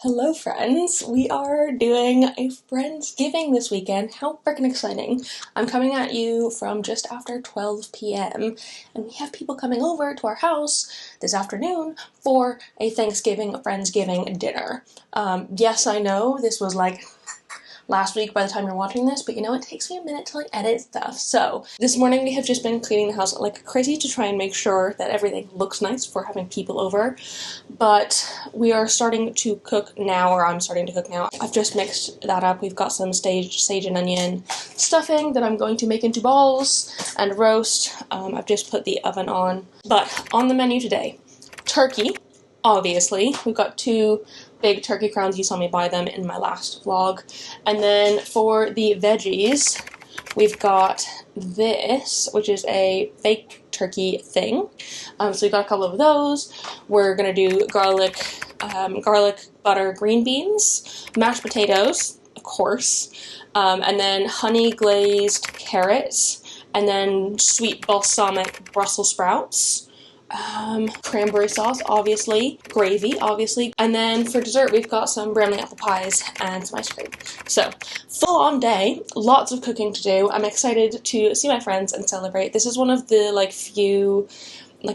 Hello friends! We are doing a Friendsgiving this weekend. How freaking exciting. I'm coming at you from just after 12 p.m. and we have people coming over to our house this afternoon for a Friendsgiving dinner. Yes, I know this was like last week by the time you're watching this, but you know, it takes me a minute to like edit stuff. So this morning we have just been cleaning the house like crazy to try and make sure that everything looks nice for having people over. But we are starting to cook now, or I'm starting to cook now. I've just mixed that up. We've got some sage and onion stuffing that I'm going to make into balls and roast. I've just put the oven on. But on the menu today, turkey, obviously. We've got two big turkey crowns. You saw me buy them in my last vlog. And then for the veggies, we've got this, which is a fake turkey thing. So we've got a couple of those. We're gonna do garlic butter green beans, mashed potatoes, of course, and then honey glazed carrots, and then sweet balsamic Brussels sprouts. Cranberry sauce, obviously, gravy, obviously, and then for dessert we've got some brownie apple pies and some ice cream. So, full on day, lots of cooking to do. I'm excited to see my friends and celebrate. This is one of the few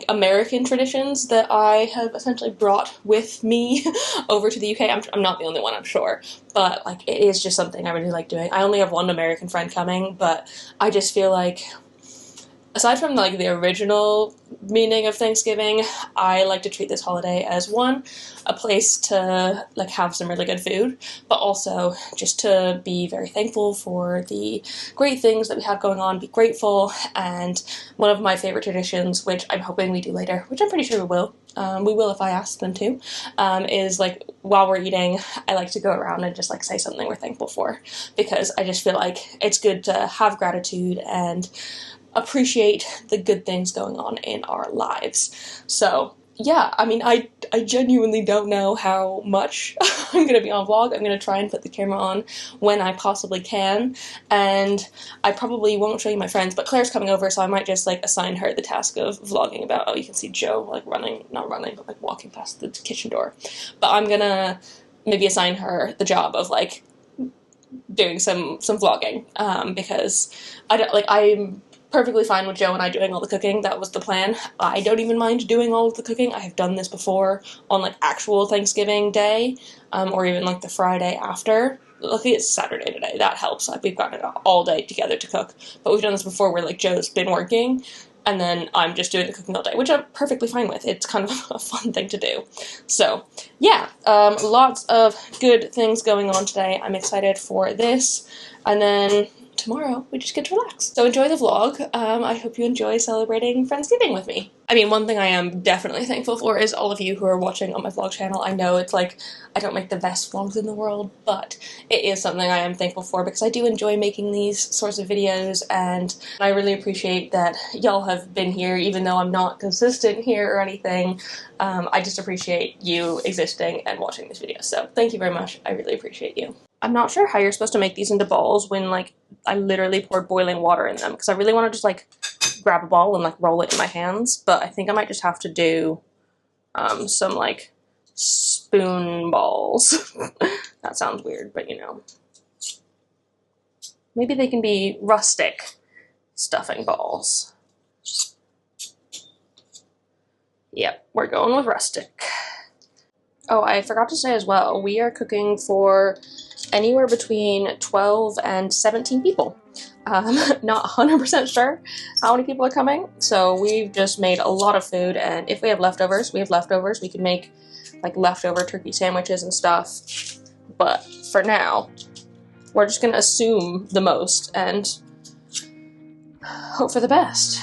American traditions that I have essentially brought with me over to the UK. I'm not the only one, I'm sure, but it is just something I really like doing. I only have one American friend coming, but I just feel like, aside from the original meaning of Thanksgiving, I like to treat this holiday as one, a place to have some really good food, but also just to be very thankful for the great things that we have going on, be grateful. And one of my favorite traditions, which I'm hoping we do later, which I'm pretty sure we will if I ask them to, is while we're eating, I like to go around and just say something we're thankful for, because I just feel like it's good to have gratitude and appreciate the good things going on in our lives. So yeah, I mean, I genuinely don't know how much I'm going to be on vlog. I'm going to try and put the camera on when I possibly can, and I probably won't show you my friends, but Claire's coming over, so I might just assign her the task of vlogging about, oh, you can see Joe not running, but walking past the kitchen door. But I'm gonna maybe assign her the job of doing some vlogging, because I'm perfectly fine with Joe and I doing all the cooking. That was the plan. I don't even mind doing all of the cooking. I have done this before on actual Thanksgiving Day, or even the Friday after. Luckily it's Saturday today, that helps. We've gotten it all day together to cook, but we've done this before where Joe's been working and then I'm just doing the cooking all day, which I'm perfectly fine with. It's kind of a fun thing to do. So yeah, lots of good things going on today. I'm excited for this, and then tomorrow we just get to relax. So enjoy the vlog. I hope you enjoy celebrating Friendsgiving with me. I mean, one thing I am definitely thankful for is all of you who are watching on my vlog channel. I know it's I don't make the best vlogs in the world, but it is something I am thankful for because I do enjoy making these sorts of videos, and I really appreciate that y'all have been here even though I'm not consistent here or anything. I just appreciate you existing and watching these videos, so thank you very much. I really appreciate you. I'm not sure how you're supposed to make these into balls when I literally poured boiling water in them, because I really want to just grab a ball and roll it in my hands, but I think I might just have to do some spoon balls. That sounds weird, but you know. Maybe they can be rustic stuffing balls. Yep, we're going with rustic. Oh, I forgot to say as well, we are cooking for anywhere between 12 and 17 people. Not 100% sure how many people are coming, so we've just made a lot of food, and if we have leftovers, we have leftovers. We can make leftover turkey sandwiches and stuff, but for now, we're just gonna assume the most and hope for the best.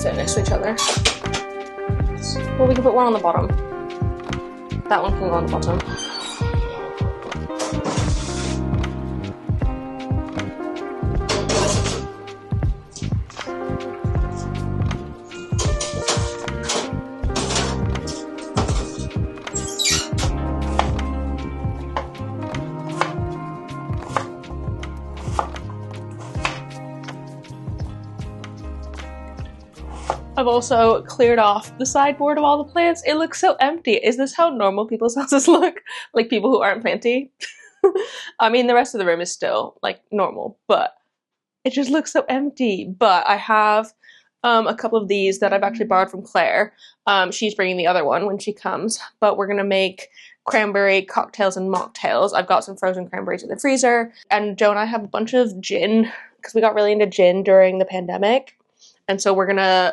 can't fit next to each other. Well, we can put one on the bottom. That one can go on the bottom. I've also cleared off the sideboard of all the plants. It looks so empty. Is this how normal people's houses look? Like people who aren't planty? I mean, the rest of the room is still like normal, but it just looks so empty. But I have a couple of these that I've actually borrowed from Claire. She's bringing the other one when she comes, but we're gonna make cranberry cocktails and mocktails. I've got some frozen cranberries in the freezer, and Joe and I have a bunch of gin because we got really into gin during the pandemic. And so we're gonna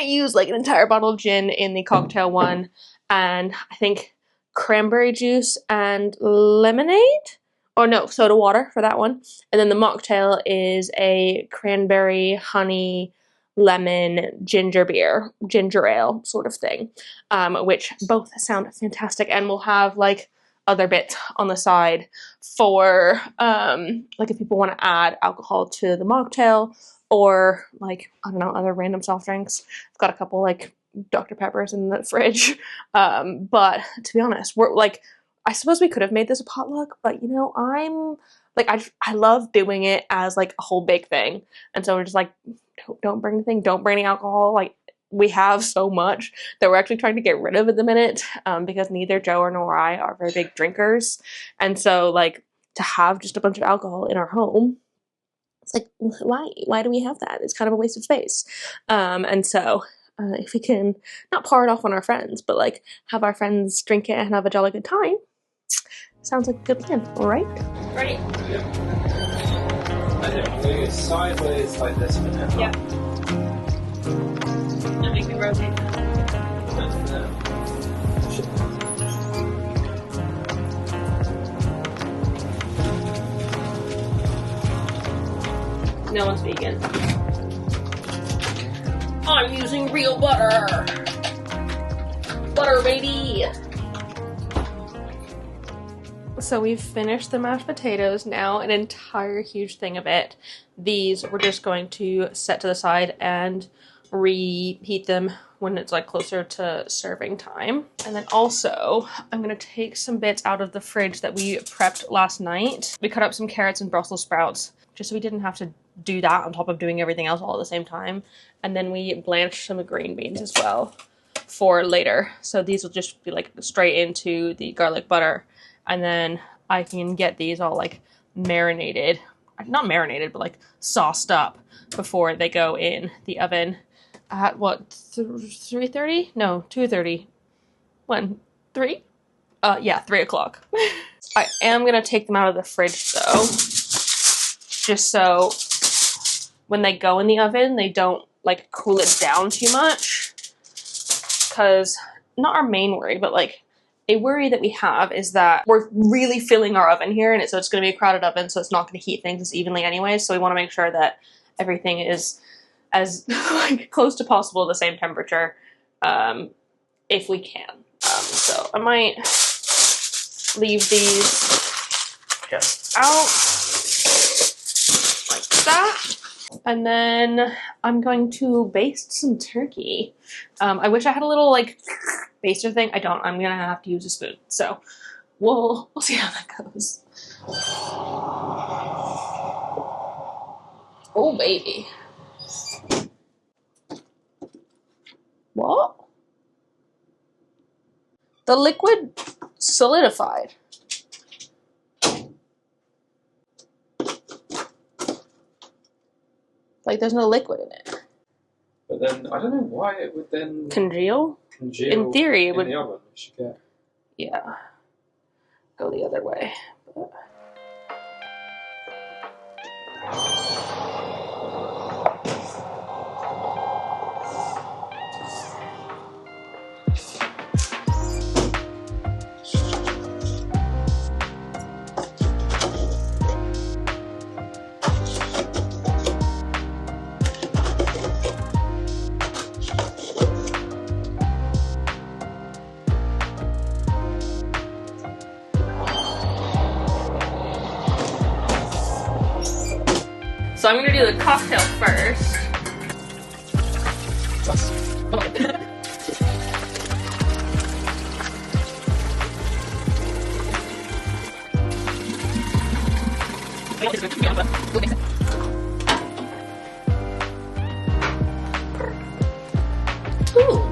use like an entire bottle of gin in the cocktail one, and I think cranberry juice and lemonade? Oh no, soda water for that one. And then the mocktail is a cranberry, honey, lemon, ginger beer, ginger ale sort of thing, which both sound fantastic. And we'll have like other bits on the side for like if people want to add alcohol to the mocktail, or like, I don't know, other random soft drinks. I've got a couple like Dr. Peppers in the fridge. But to be honest, we're like, I suppose we could have made this a potluck, but you know, I'm like, I love doing it as like a whole big thing. And so we're just like, don't bring anything, don't bring any alcohol. Like we have so much that we're actually trying to get rid of at the minute, because neither Joe nor I are very big drinkers. And so like to have just a bunch of alcohol in our home, it's like, why do we have that? It's kind of a waste of space. And so if we can not pour it off on our friends, but like have our friends drink it and have a jolly good time, sounds like a good plan. All right? Ready? I know, move it sideways like this for now. Yeah. And make me rotate. No one's vegan. I'm using real butter. Butter, baby. So we've finished the mashed potatoes. Now an entire huge thing of it. These we're just going to set to the side and reheat them when it's like closer to serving time. And then also I'm gonna take some bits out of the fridge that we prepped last night. We cut up some carrots and Brussels sprouts just so we didn't have to do that on top of doing everything else all at the same time. And then we blanched some green beans as well for later. So these will just be like straight into the garlic butter. And then I can get these all like marinated, not marinated, but like sauced up before they go in the oven at what, 3:30? No, 2:30. When? 3? Yeah, 3 o'clock. I am gonna take them out of the fridge though, just so when they go in the oven, they don't like cool it down too much. Because not our main worry, but like a worry that we have is that we're really filling our oven here, and so it's going to be a crowded oven, so it's not going to heat things as evenly anyway. So we want to make sure that everything is as like close to possible the same temperature, if we can. So I might leave these just out like that. And then I'm going to baste some turkey. I wish I had a little like baster thing. I don't. I'm gonna have to use a spoon. So we'll see how that goes. Oh baby. What? The liquid solidified. Like there's no liquid in it. But then I don't know why it would then Congeal? congeal In theory, it in would. the oven. You should get. Yeah. Go the other way. But... So I'm gonna do the cocktail first. Ooh.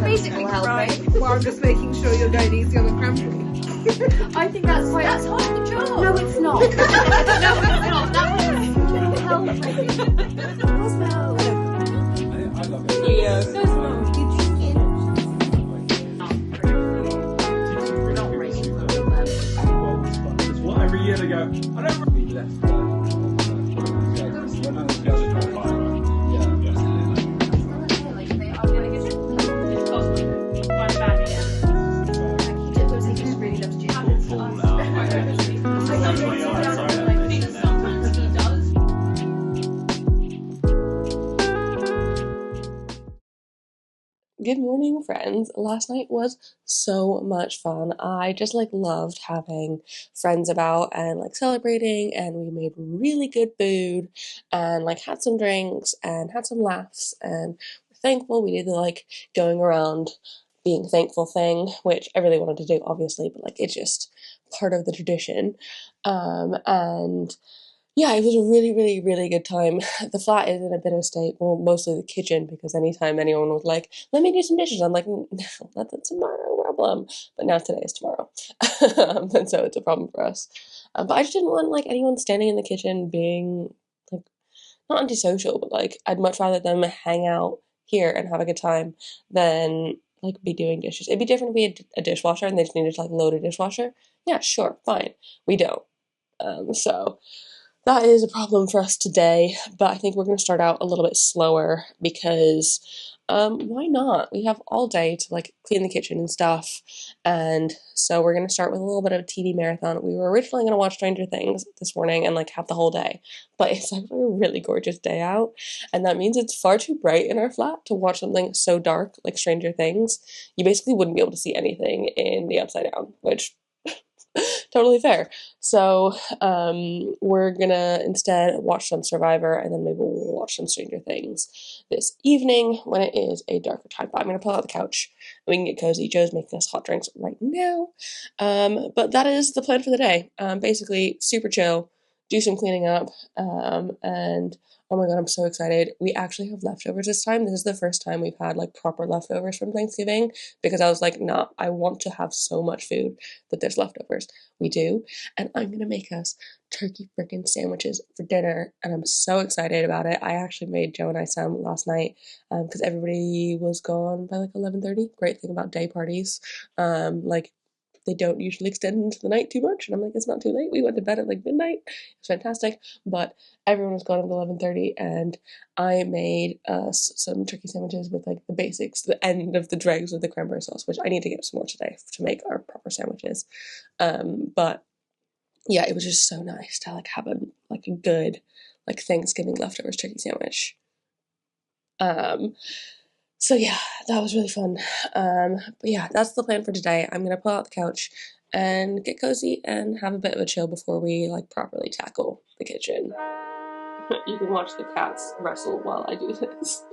Basically, right? Well, I'm just making sure you're going easy on the cranberry. I think that's quite. That's half the job. No, it's not. No, it's not. That was Yes. What every year they go, I don't really left. Good morning, friends. Last night was so much fun. I just loved having friends about and celebrating, and we made really good food and had some drinks and had some laughs, and we're thankful. We did the going around being thankful thing, which I really wanted to do, obviously, but it's just part of the tradition. And yeah, it was a really, really, really good time. The flat is in a bit of a state, well, mostly the kitchen, because anytime anyone was like, let me do some dishes, I'm like, no, that's a tomorrow problem. But now today is tomorrow. And so it's a problem for us. But I just didn't want anyone standing in the kitchen being not antisocial, but I'd much rather them hang out here and have a good time than be doing dishes. It'd be different if we had a dishwasher and they just needed to load a dishwasher. Yeah, sure, fine. We don't. So that is a problem for us today, but I think we're going to start out a little bit slower because why not? We have all day to clean the kitchen and stuff, and so we're going to start with a little bit of a TV marathon. We were originally going to watch Stranger Things this morning and have the whole day, but it's actually a really gorgeous day out, and that means it's far too bright in our flat to watch something so dark like Stranger Things. You basically wouldn't be able to see anything in the Upside Down, which totally fair. So we're gonna instead watch some Survivor, and then maybe we'll watch some Stranger Things this evening when it is a darker time. But I'm gonna pull out the couch and we can get cozy. Joe's making us hot drinks right now. But that is the plan for the day. Basically super chill, do some cleaning up, and oh my god, I'm so excited. We actually have leftovers this time. This is the first time we've had proper leftovers from Thanksgiving, because I was like, nah, I want to have so much food that there's leftovers. We do, and I'm gonna make us turkey frickin' sandwiches for dinner, and I'm so excited about it. I actually made Joe and I some last night because everybody was gone by 11:30. Great thing about day parties, they don't usually extend into the night too much, and I'm like, it's not too late. We went to bed at midnight. It's fantastic, but everyone was gone at 11:30, and I made us some turkey sandwiches with the basics, the end of the dregs of the cranberry sauce, which I need to get some more today to make our proper sandwiches. But yeah, it was just so nice to have a good Thanksgiving leftovers turkey sandwich. So yeah, that was really fun. But yeah, that's the plan for today. I'm gonna pull out the couch and get cozy and have a bit of a chill before we properly tackle the kitchen. You can watch the cats wrestle while I do this.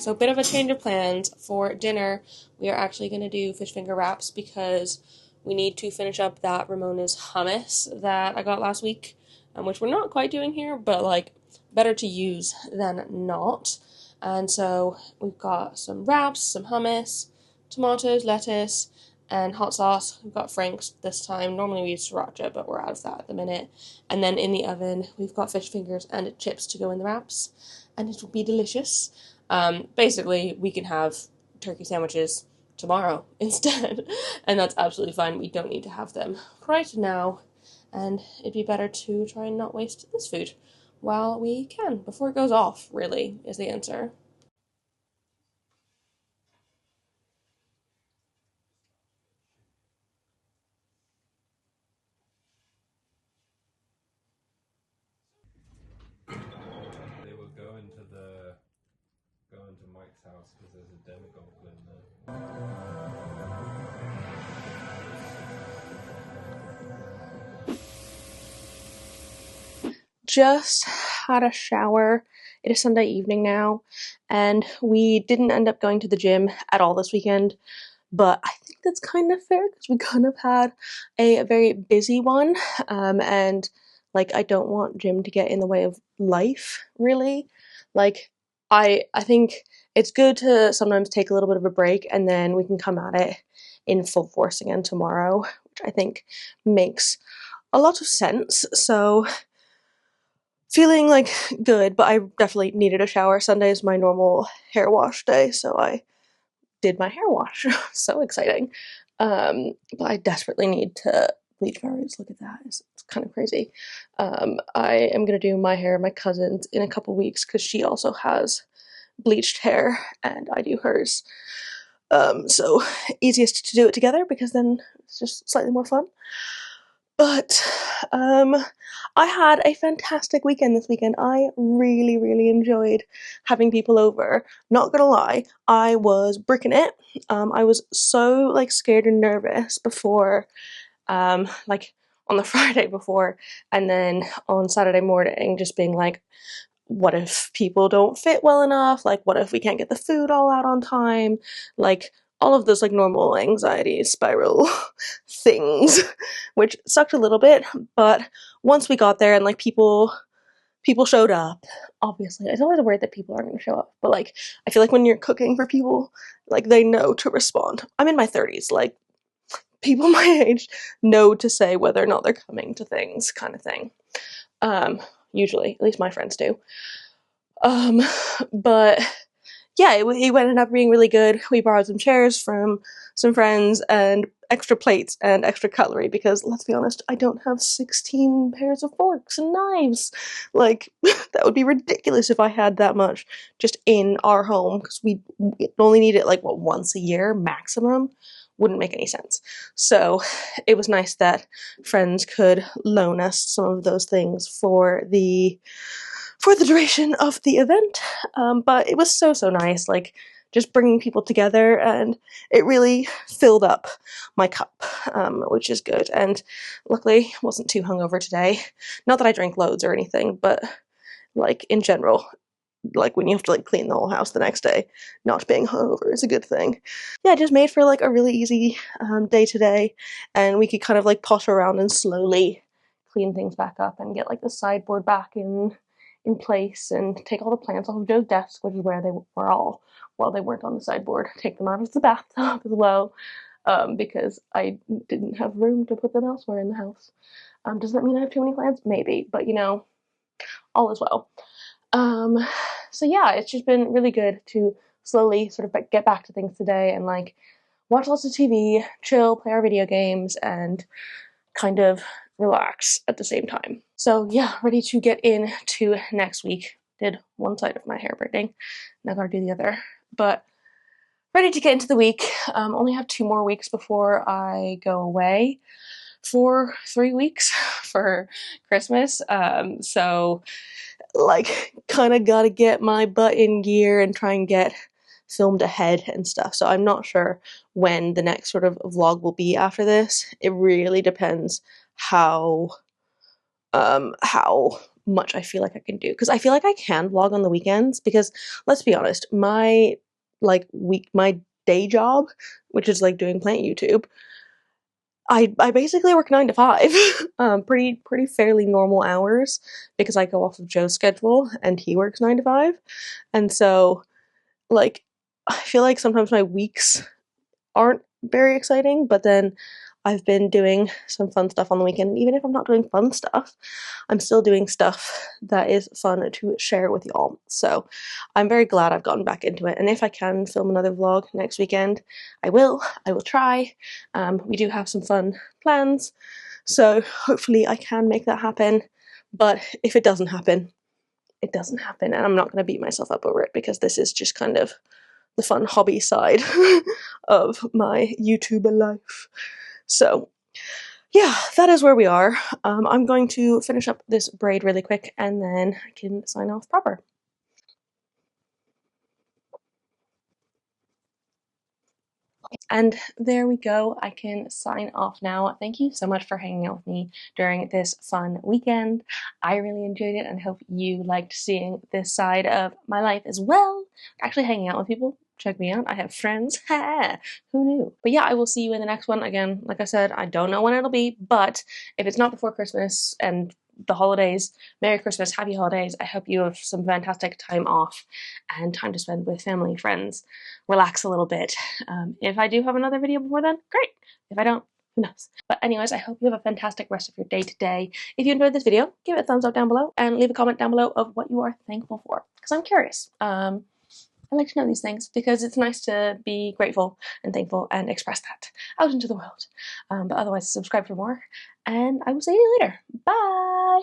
So a bit of a change of plans. For dinner, we are actually going to do fish finger wraps because we need to finish up that Ramona's hummus that I got last week, which we're not quite doing here, but like better to use than not. And so we've got some wraps, some hummus, tomatoes, lettuce, and hot sauce. We've got Frank's this time. Normally we use sriracha, but we're out of that at the minute. And then in the oven, we've got fish fingers and chips to go in the wraps, and it will be delicious. Basically, we can have turkey sandwiches tomorrow instead, and that's absolutely fine. We don't need to have them right now, and it'd be better to try and not waste this food while we can, before it goes off, really, is the answer. They were going to Mike's house because there's a demigoblin there. Just had a shower. It is Sunday evening now, and we didn't end up going to the gym at all this weekend, but I think that's kind of fair because we kind of had a very busy one, and Like, I don't want gym to get in the way of life, really. Like, I think it's good to sometimes take a little bit of a break and then we can come at it in full force again tomorrow, which I think makes a lot of sense. So feeling like good, but I definitely needed a shower. Sunday is my normal hair wash day, so I did my hair wash. So exciting. But I desperately need to bleach my roots. Look at that. It's kind of crazy. I am going to do my hair, my cousin's, in a couple weeks because she also has bleached hair and I do hers. So easiest to do it together because then it's just slightly more fun. But I had a fantastic weekend this weekend. I really, really enjoyed having people over. Not gonna lie, I was bricking it. I was so like scared and nervous before, like on the Friday before, and then on Saturday morning, just being like, what if people don't fit well enough? Like, what if we can't get the food all out on time? Like, all of those like normal anxiety spiral things, which sucked a little bit. But once we got there and like people showed up, obviously, it's always worried that people aren't going to show up. But like, I feel like when you're cooking for people, like they know to respond. I'm in my 30s, like people my age know to say whether or not they're coming to things, kind of thing. Usually, at least my friends do. But yeah, it ended up being really good. We borrowed some chairs from some friends and extra plates and extra cutlery because, let's be honest, I don't have 16 pairs of forks and knives. Like, that would be ridiculous if I had that much just in our home because we only need it like, what, once a year maximum? Wouldn't make any sense. So it was nice that friends could loan us some of those things for the duration of the event. But it was so nice, like just bringing people together, and it really filled up my cup, which is good. And luckily, wasn't too hungover today. Not that I drank loads or anything, but like in general, like when you have to like clean the whole house the next day, not being hungover is a good thing. Yeah, it just made for like a really easy day today, and we could kind of like potter around and slowly clean things back up and get like the sideboard back in place and take all the plants off of Joe's desk, which is where they were all while they weren't on the sideboard. Take them out of the bathtub as well, because I didn't have room to put them elsewhere in the house. Does that mean I have too many plants? Maybe, but you know, all is well. So yeah, it's just been really good to slowly sort of get back to things today and like watch lots of TV, chill, play our video games, and kind of relax at the same time. So yeah, ready to get into next week. Did one side of my hair braiding, now gotta do the other. But ready to get into the week. Only have 2 more weeks before I go away for 3 weeks for Christmas. So like kind of gotta get my butt in gear and try and get filmed ahead and stuff. So I'm not sure when the next sort of vlog will be after this. It really depends how much I feel like I can do, because I feel like I can vlog on the weekends, because let's be honest, my my day job, which is like doing plant YouTube, I basically work 9 to 5, pretty fairly normal hours, because I go off of Joe's schedule and he works 9 to 5, and so like I feel like sometimes my weeks aren't very exciting, but then I've been doing some fun stuff on the weekend. Even if I'm not doing fun stuff, I'm still doing stuff that is fun to share with y'all. So I'm very glad I've gotten back into it. And if I can film another vlog next weekend, I will. I will try. We do have some fun plans, so hopefully I can make that happen. But if it doesn't happen, it doesn't happen, and I'm not going to beat myself up over it, because this is just kind of the fun hobby side of my YouTuber life. So yeah, that is where we are. I'm going to finish up this braid really quick and then I can sign off proper. And there we go. I can sign off now. Thank you so much for hanging out with me during this fun weekend. I really enjoyed it and hope you liked seeing this side of my life as well. Actually hanging out with people. Check me out. I have friends. Who knew? But yeah, I will see you in the next one. Again, like I said, I don't know when it'll be, but if it's not before Christmas and the holidays. Merry Christmas, happy holidays. I hope you have some fantastic time off and time to spend with family, friends, relax a little bit. If I do have another video before then, great. If I don't, who knows? But anyways, I hope you have a fantastic rest of your day today. If you enjoyed this video, give it a thumbs up down below and leave a comment down below of what you are thankful for, because I'm curious. I like to know these things because it's nice to be grateful and thankful and express that out into the world. But otherwise, subscribe for more, and I will see you later. Bye!